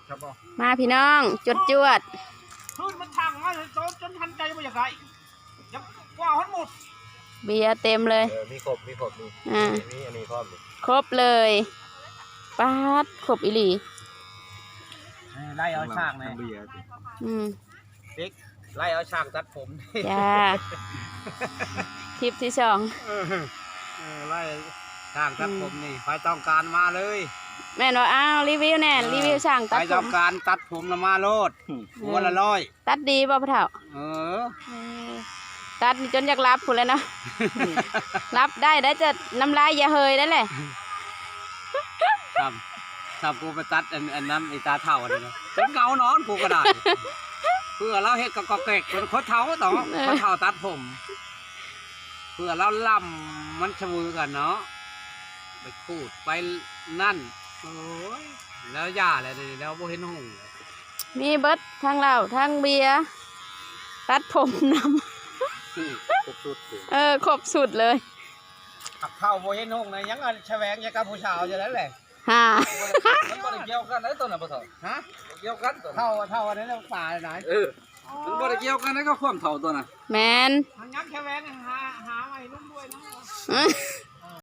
ครับบ่ มาพี่น้องจวดคืนมันทางมาจนทันใจบ่อยากไรยังกว่าหมด เบียร์เต็มเลย มีครบมีมีอันนี้พร้อม ครบเลยป๊าดครบอีหลี ไล่เอาช่างเลย อืม บิ๊กไล่เอาช่างตัดผม จ้าทริปที่สอง ไล่ช่างตัดผมนี่ใครต้องการมาเลย แม่นว่าอ้าวรีวิวแน่รีวิวช่าง ใค ตั ร ดผ ต้อ ม งการตัดผมมาโลดหัวละ100 ตัดดีป่ะพ่อเฒ่า เออ ตัดนี่จนอยากรับพุ่นเลยเนาะ รับได้จะน้ำลายอย่าเฮยได้เลย ทำกูไปตัดอันนั้นไอ้ตาเท่าอันนี้นะจนเงานอนกูก็ได้เพื่อเราเฮ็ดกับกอกแกกเป็นคนเท่าต่อคนเท่าตัดผม เพื่อเราล่ำมันชะมือกันเนาะไปขูดไปนั่นโอ้ยแล้วย่าอะไรนี่แล้วโบเห็นหง มีเบิดทั้งเราทั้งเบียร์ตัดผมน ครบสุด ำครบสุดเลย ขับเข้าโบเห็นหงนะยังอันแฉวงยังกับผู้ชาวจะนั้นแหละ ฮ่า มันบ่ได้เกี่ยวกันนะตัวน่ะบ่เท่าฮะเกี่ยวกันเท่าอันนั้นป่าไหนมันบ่ได้เกี่ยวกันนะก็ความเท่าตัวน่ะ แมน มันยังแฉวงหาไว้นุ่มด้วยนะ